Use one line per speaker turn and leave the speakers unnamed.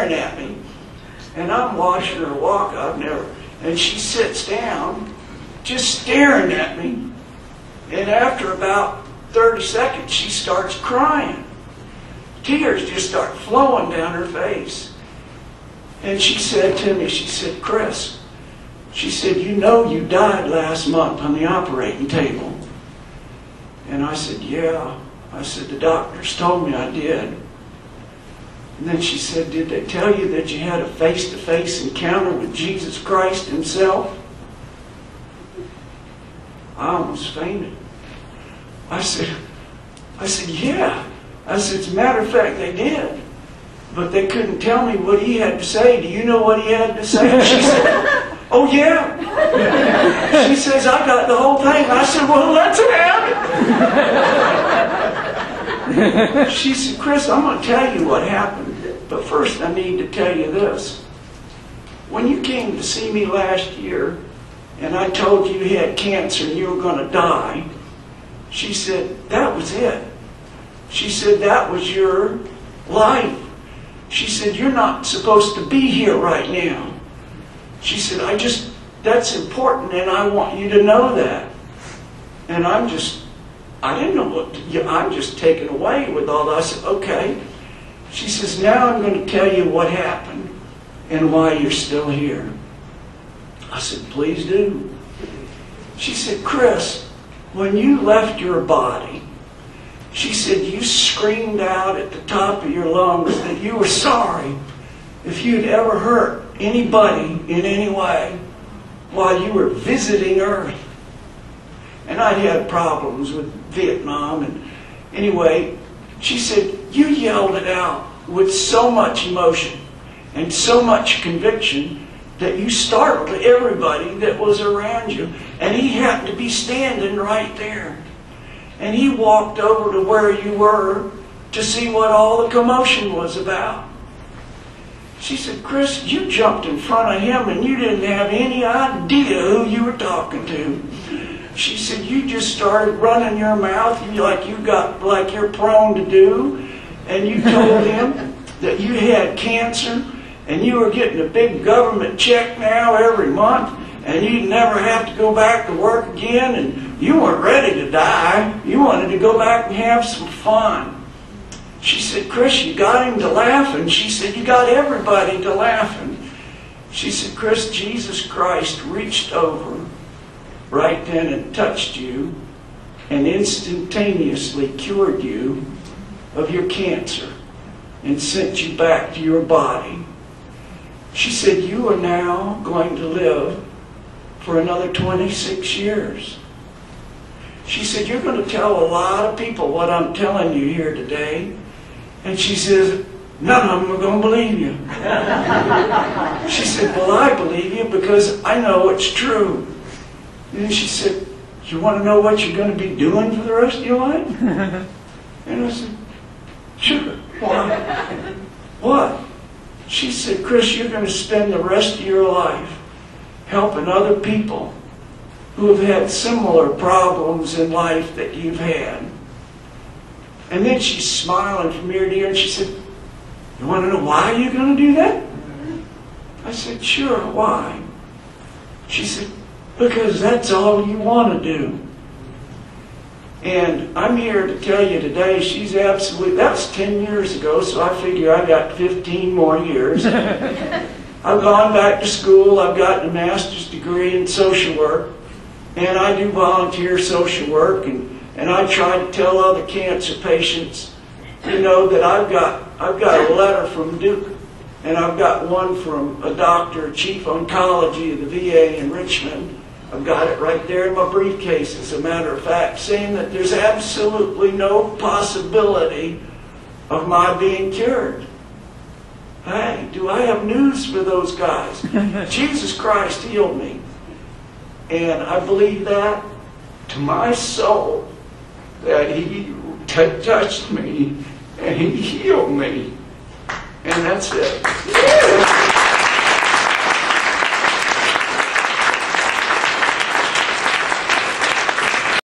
staring at me. And I'm watching her walk. And she sits down, just staring at me. And after about 30 seconds, she starts crying. Tears just start flowing down her face. And she said to me, she said, "Chris," she said, "you know you died last month on the operating table." And I said, "Yeah." I said, "The doctors told me I did." And then she said, "Did they tell you that you had a face-to-face encounter with Jesus Christ himself?" I almost fainted. I said, "Yeah." I said, "As a matter of fact, they did. But they couldn't tell me what he had to say. Do you know what he had to say?" She said, "Oh, yeah." She says, "I got the whole thing." I said, "Well, let's have it." She said, "Chris, I'm going to tell you what happened. But first, I need to tell you this. When you came to see me last year, and I told you you had cancer and you were going to die," she said, "that was it." She said, "That was your life." She said, "You're not supposed to be here right now." She said, "That's important and I want you to know that." And I didn't know what to, I'm just taken away with all that. I said, "Okay." She says, "Now I'm going to tell you what happened and why you're still here." I said, "Please do." She said, "Chris, when you left your body," she said, "you screamed out at the top of your lungs that you were sorry if you'd ever hurt anybody in any way while you were visiting Earth." And I'd had problems with Vietnam. And anyway, she said, "You yelled it out with so much emotion and so much conviction that you startled everybody that was around you." And he happened to be standing right there. And he walked over to where you were to see what all the commotion was about. She said, "Chris, you jumped in front of him and you didn't have any idea who you were talking to." She said, "You just started running your mouth like you're prone to do. And you told him that you had cancer and you were getting a big government check now every month. And you'd never have to go back to work again, and you weren't ready to die. You wanted to go back and have some fun." She said, "Chris, you got him to laughing." She said, "You got everybody to laughing." She said, "Chris, Jesus Christ reached over right then and touched you and instantaneously cured you of your cancer and sent you back to your body." She said, "You are now going to live for another 26 years. She said, "You're going to tell a lot of people what I'm telling you here today." And she says, "None of them are going to believe you." She said, "Well, I believe you because I know it's true." And she said, "You want to know what you're going to be doing for the rest of your life?" And I said, "Sure." "Why?" "What?" She said, "Chris, you're going to spend the rest of your life helping other people who have had similar problems in life that you've had." And then she's smiling from ear to ear and she said, "You want to know why you're going to do that?" I said, "Sure, why?" She said, "Because that's all you want to do." And I'm here to tell you today, that was 10 years ago, so I figure I got 15 more years. I've gone back to school, I've gotten a master's degree in social work, and I do volunteer social work, and I try to tell other cancer patients, you know, that I've got a letter from Duke, and I've got one from a doctor, chief oncology of the VA in Richmond. I've got it right there in my briefcase, as a matter of fact, saying that there's absolutely no possibility of my being cured. Hey, do I have news for those guys? Jesus Christ healed me. And I believe that to my soul, that He touched me and He healed me. And that's it.